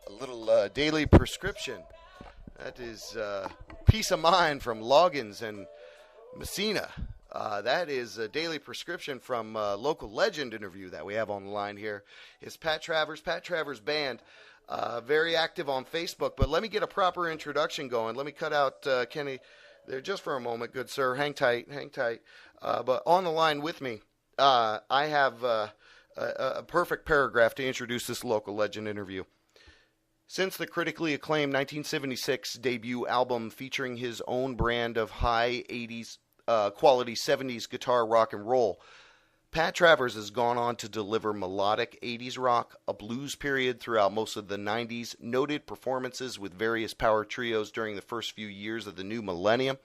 A little daily prescription. That is Peace of Mind from Loggins and Messina. That is a daily prescription from local legend interview that we have on the line here. Is Pat Travers Band. Very active on Facebook. But let me get a proper introduction going. Let me cut out Kenny there just for a moment. Good sir. Hang tight. But on the line with me, I have a perfect paragraph to introduce this local legend interview. Since the critically acclaimed 1976 debut album featuring his own brand of high 80s quality 70s guitar rock and roll, Pat Travers has gone on to deliver melodic 80s rock, a blues period throughout most of the 90s, noted performances with various power trios during the first few years of the new millennium,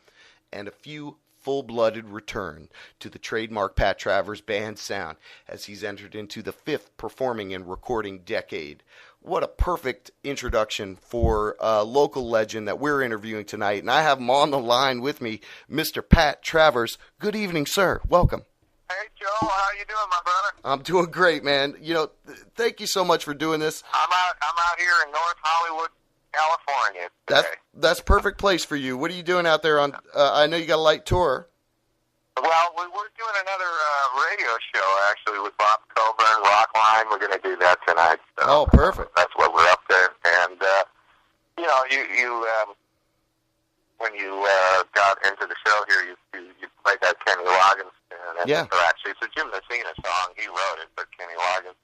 and a few full-blooded return to the trademark Pat Travers Band sound as he's entered into the fifth performing and recording decade. What a perfect introduction for a local legend that we're interviewing tonight. And I have him on the line with me, Mr. Pat Travers. Good evening, sir. Welcome. Hey, Joe. How you doing, my brother? I'm doing great, man. You know, thank you so much for doing this. I'm out here in North Hollywood, California today. That's perfect place for you. What are you doing out there on, I know you got a light tour. Well, we're doing another radio show, actually, with Bob Coburn, Rockline. We're going to do that tonight. So oh, perfect. That's what we're up there. And, you know, you when you got into the show here, you played that Kenny Loggins. And yeah. Or actually, it's a Jim Messina song. He wrote it, but Kenny Loggins.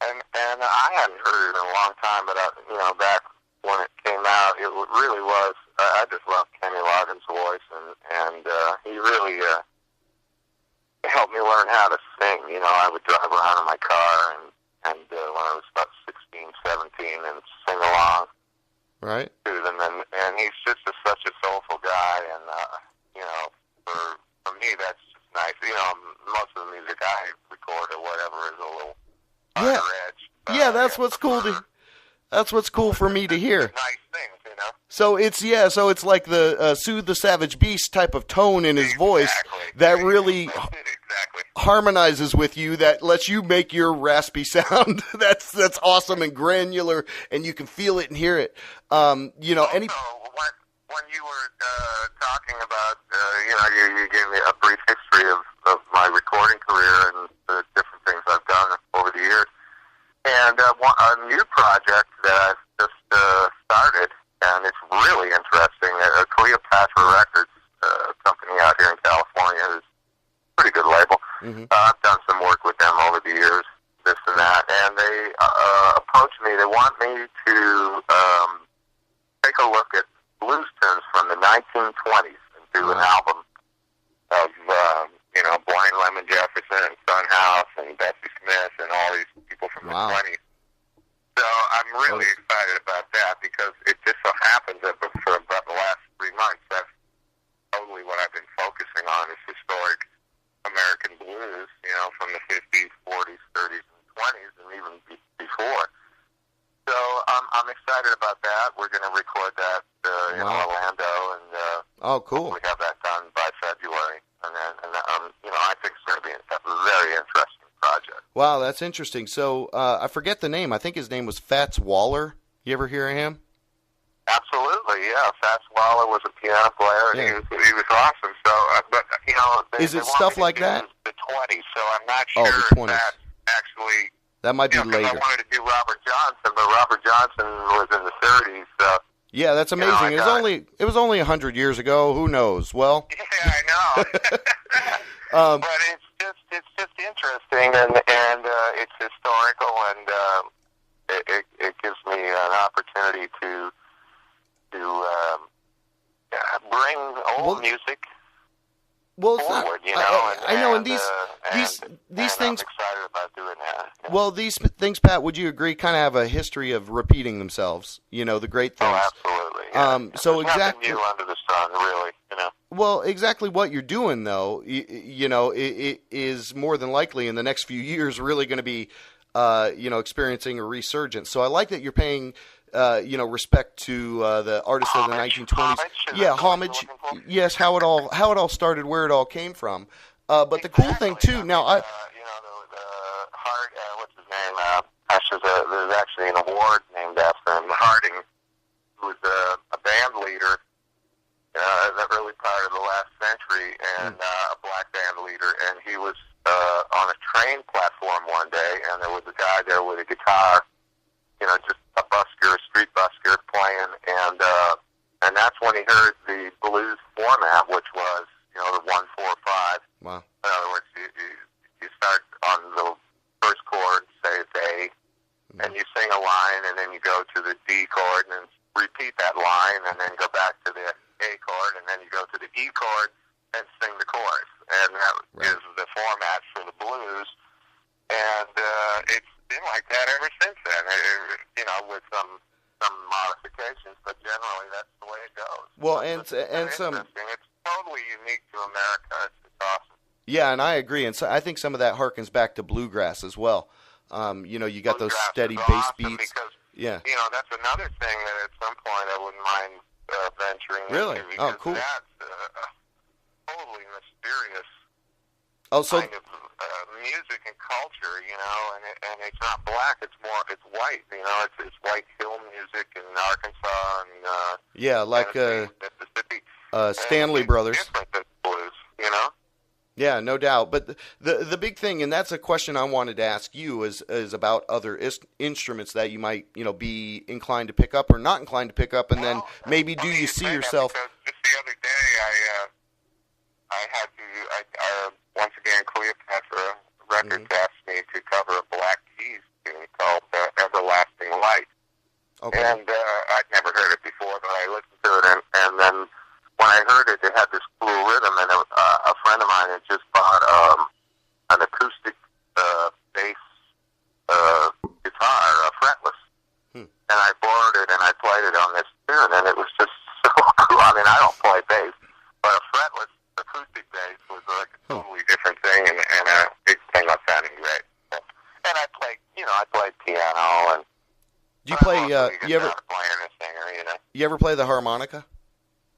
And I hadn't heard it in a long time, but, you know, back when it came out, it really was, I just loved Kenny Loggins' voice, and he really helped me learn how to sing. You know, I would drive around in my car, and when I was about 16, 17, and sing along right to them, and he's just such a soulful guy, and, you know, for me, that's just nice. You know, most of the music I record or whatever is a little harder edge. Yeah, that's what's cool That's what's cool for me to hear. Nice things, you know. So it's like the Soothe the Savage Beast type of tone in his voice that really harmonizes with you, that lets you make your raspy sound. that's awesome and granular, and you can feel it and hear it. You know, when you were talking about, you know, you gave me a brief history of my recording career and the different things I've done over the years. And a new project that I've just started, and it's really interesting. Cleopatra Records company out here in California is a pretty good label. Mm-hmm. I've done some work with them over the years, this and that, and they approached me. They want me to take a look at blues tunes from the 1920s and do an album of, you know, Blind Lemon Jefferson and Son House and Bessie Smith and all these people from the 20s. So I'm really excited about that because it just so happens that for about the last 3 months, that's totally what I've been focusing on is historic American blues, you know, from the 50s, 40s, 30s, and 20s, and even before. So I'm excited about that. We're going to record that in Orlando, and cool. We have that done by February. And you know, I think it's going to be a very interesting project. Wow, that's interesting. So I forget the name. I think his name was Fats Waller. You ever hear of him? Absolutely, yeah. Fats Waller was a piano player, and he was awesome. So, but you know, is it stuff like that? The 20s, so I'm not sure the 20s. If that actually. That might be later. I wanted to do Robert Johnson, but Robert Johnson was in the 30s. So. Yeah, that's amazing. You know, it was only 100 years ago. Who knows? Well. Yeah, I know. But it's just interesting, and it's historical, and it gives me an opportunity to bring old music forward. You know, I know, and these things. I'm excited about doing that. You know? Well, these things, Pat, would you agree, kind of have a history of repeating themselves? You know, the great things. Oh, absolutely. Yeah. So there's exactly. nothing new under the sun, really. You know. Well, exactly what you're doing, though, you know, it is more than likely in the next few years really going to be, you know, experiencing a resurgence. So I like that you're paying, you know, respect to the artists of the 1920s. Homage. Yes, how it all started, where it all came from. But the cool thing too, now you know, the what's his name? Gosh, gosh, there's actually an award named after him. Harding, who was a band leader in the early part of the last century, and a black band leader, and he was on a train platform one day, and there was a guy there with a guitar, just a busker, a street busker playing, and that's when he heard the blues format, which was, the 1-4-5. Wow. In other words, you start on the first chord, say it's A, and you sing a line, and then you go to the D chord, and then repeat that line, and then go back to the A chord, and then you go to the E chord, and sing the chorus. And that is the format for the blues. And it's been like that ever since then, with some modifications, but generally that's the way it goes. Well, it's totally unique to America. It's awesome. Yeah, and I agree. And so I think some of that harkens back to bluegrass as well. You got those steady bass beats. Because, yeah. That's another thing that at some point I wouldn't mind venturing really? into. Oh, cool. That's a totally mysterious kind of music and culture, and it's not black, it's white, it's white hill music in Arkansas and like Mississippi. Stanley Brothers. Different than blues, Yeah, no doubt. But the big thing, and that's a question I wanted to ask you, is about other instruments that you might be inclined to pick up or not inclined to pick up, and then maybe you see yourself. Just the other day, I had to once again Cleopatra Records asked me to cover a Black Keys tune called "Everlasting Light." Okay. And I'd never heard it before, but I listened to it, and then when I heard it, it had this cool rhythm, and a friend of mine had just bought an acoustic bass guitar, fretless, and I borrowed it, and I played it on this tune, and it was just so cool. I mean, I don't play bass, but a fretless acoustic bass was like a totally different thing, and it came up sounding great. And I played piano, and do you play? You ever playing a singer? You ever play the harmonica?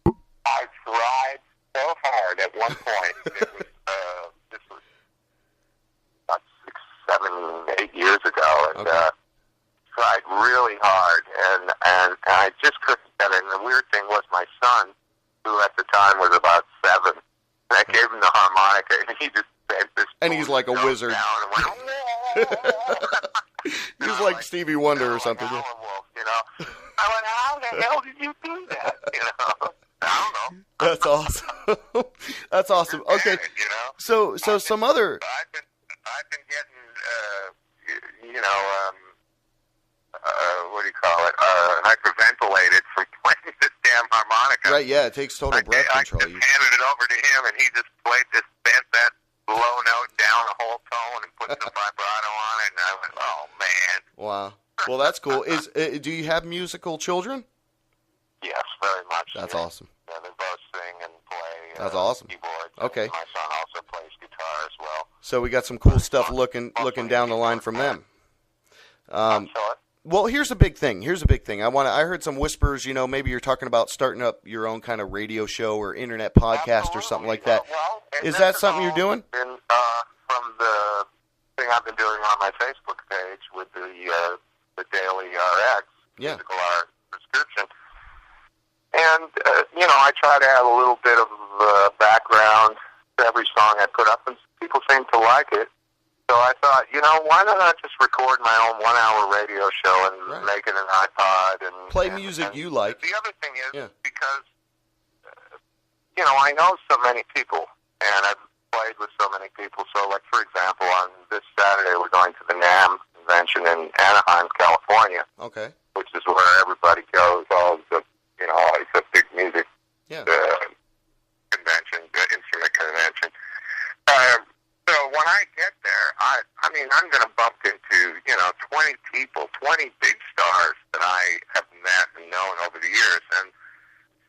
I tried so hard at one point. It was this was about 6, 7, 8 years ago, and tried really hard, and I just couldn't get it. And the weird thing was, my son, who at the time was about 7, and I gave him the harmonica, and he just bent this. And he's like a wizard. Down and went, he's like Stevie Wonder or something. Like I went, how the hell did you do that? I don't know. That's awesome. That's awesome. Okay. So some other. I've been getting, what do you call it? Hyperventilated from playing this damn harmonica. Right. Yeah. It takes total breath control. I just handed it over to him, and he just bent that low note down a whole tone and put some vibrato on it, and I went, oh man. Wow. Well, that's cool. Do you have musical children? Yes, very much. That's awesome. Yeah, they both sing and play. That's awesome. Keyboards. Okay. My son also plays guitar as well. So we got some cool stuff looking down the line from them. Well, here's a big thing. I heard some whispers. Maybe you're talking about starting up your own kind of radio show or internet podcast or something like that. Well, is that something you're doing? From the thing I've been doing on my Facebook page with the Daily RX, musical art prescription. And, I try to have a little bit of background to every song I put up, and people seem to like it. So I thought, why don't I just record my own 1-hour radio show and make it an iPod and play music you like. The other thing is because, I know so many people, and I've played with so many people. So, like, for example, on this Saturday, we're going to the NAMM convention in Anaheim, California. Okay. Which is where everybody goes, all the, it's a big music convention, instrument convention. So when I get there, I'm going to bump into, 20 people, 20 big stars that I have met and known over the years. And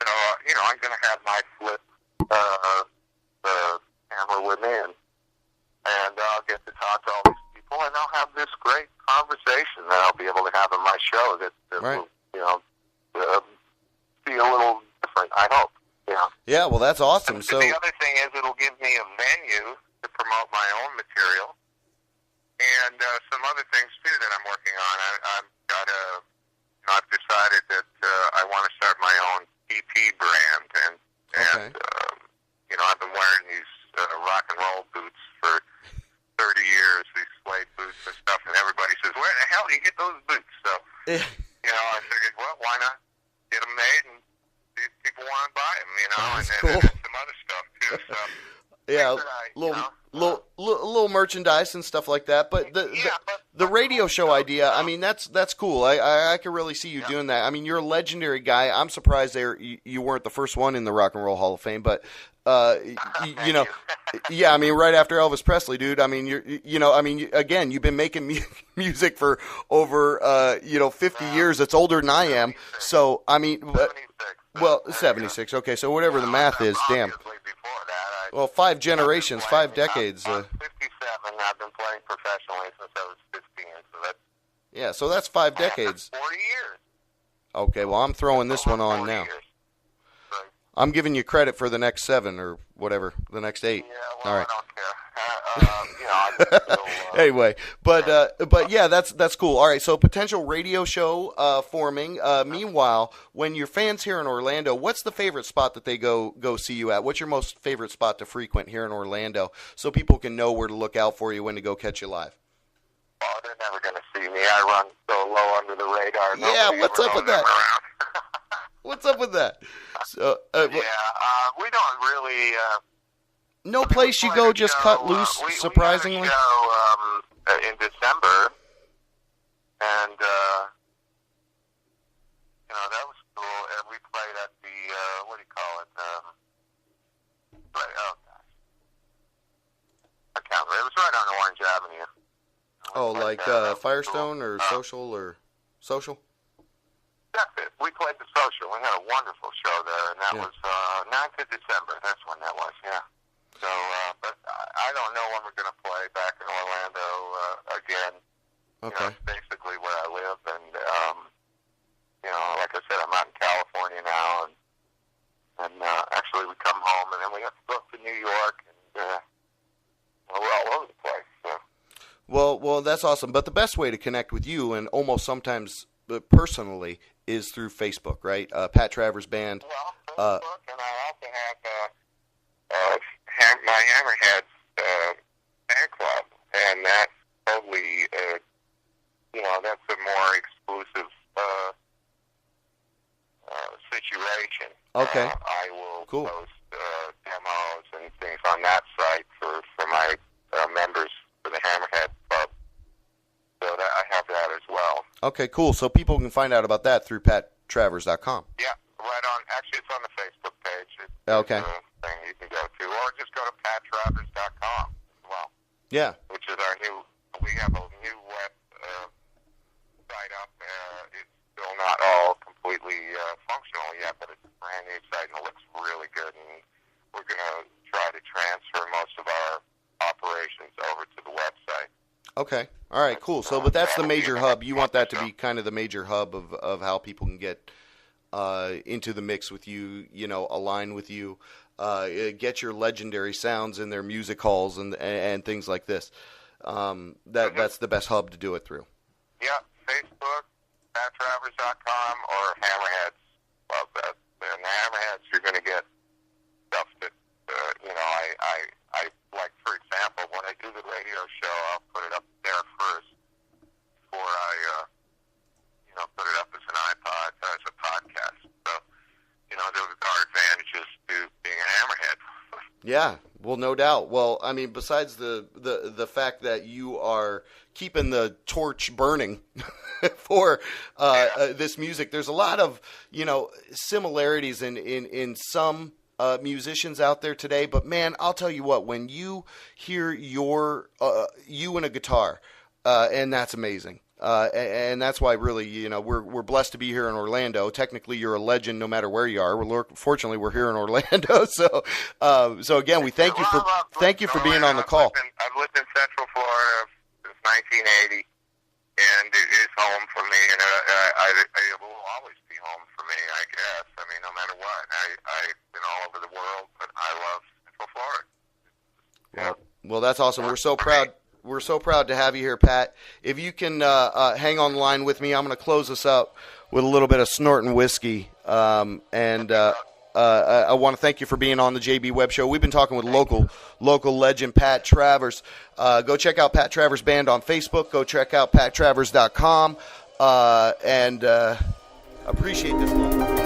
so, I'm going to have my flip the camera with me, and I'll get to talk to all these people, and I'll have this great conversation that I'll be able to have in my show that will, be a little different, I hope. Yeah, well, that's awesome. And so the other thing is it'll give me a venue to promote my own material. and some other things too that I'm working on. I've decided that I want to start my own EP brand, and I've been wearing these rock and roll boots for 30 years, these suede boots and stuff, and everybody says, "Where the hell do you get those boots?" So, I figured, well, why not get them made and see if people want to buy them, That's and cool. some other stuff too. So, Yeah, little merchandise and stuff like that. But the radio show idea, I mean, that's cool. I can really see you doing that. I mean, you're a legendary guy. I'm surprised you weren't the first one in the Rock and Roll Hall of Fame, but yeah, I mean, right after Elvis Presley, dude. I mean, again, you've been making music for over 50 years. It's older than I am. So, I mean, 76. Okay, so whatever the math is, damn. Before that, Well, 5 generations, 5 decades. I'm 57. I've been playing professionally since I was 15. So that's so that's 5 decades. 40 years. Okay, well, I'm throwing this one on now. I'm giving you credit for the next 7 or whatever, the next 8. Yeah, well, all right. I don't care. Anyway, but yeah, that's cool. All right, so potential radio show forming. Meanwhile, when your fans here in Orlando, what's the favorite spot that they go see you at? What's your most favorite spot to frequent here in Orlando, so people can know where to look out for you when to go catch you live? Oh, they're never going to see me. I run so low under the radar. Yeah, what's up with that? What's up with that? So, we don't really. No place you go just cut loose, surprisingly? We had a show in December, and that was cool. And we played at the what do you call it? Oh gosh, I can't remember. It was right on Orange Avenue. Oh, like Firestone or Social or Social? That's it. We played the Social. We had a wonderful show there, and that was 9th of December. That's when that was. Yeah. So, but I don't know when we're going to play back in Orlando again. Okay. It's basically where I live, and like I said, I'm out in California now, and actually we come home, and then we have to go up to New York, and we're all over the place. So. Well, that's awesome. But the best way to connect with you, and almost sometimes personally, is through Facebook, right? Pat Travers Band. Well, Facebook, and I also have my Hammerheads fan club, and that's totally, that's a more exclusive situation. Okay. I will cool. post demos and things on that site for my members for the Hammerhead Club. So that I have that as well. Okay, cool. So people can find out about that through pattravers.com. Yeah, right on. Actually, it's on the Facebook page. Okay. It's a thing you can go to, or just go to pattravers.com as well. Yeah. Which is we have a new web site up. It's still not all completely functional yet, but it's a brand new site and it looks really good. And we're going to try to transfer most of our operations over to the website. Okay. All right, cool. So, but that's the major hub. You want that to be kind of the major hub of how people can get into the mix with you, align with you, get your legendary sounds in their music halls and things like this. That's the best hub to do it through. Yeah, Facebook, pattravers.com, or Hammerheads. Love that. And the Hammerheads, you're going to get stuff that, I like, for example, when I do the radio show, I'll put it up there first before I, put it up as an iPod, as a podcast. So, there are advantages to being a Hammerhead. Yeah, well, no doubt. Well, I mean, besides the fact that you are keeping the torch burning for this music, there's a lot of similarities in some musicians out there today. But man, I'll tell you what, when you hear you and a guitar, and that's amazing. And that's why really, we're blessed to be here in Orlando. Technically, you're a legend no matter where you are. Fortunately, we're here in Orlando. So again, we thank you for being on the call. I've lived in Central Florida since 1980, and it is home for me, and it will always be home for me, I guess. I mean, no matter what. I've been all over the world, but I love Central Florida. Well, that's awesome. We're so proud we're so proud to have you here, Pat. If you can hang on the line with me, I'm going to close us up with a little bit of snorting whiskey. I want to thank you for being on the JB Webb Show. We've been talking with local legend Pat Travers. Go check out Pat Travers Band on Facebook. Go check out PatTravers.com. And appreciate this.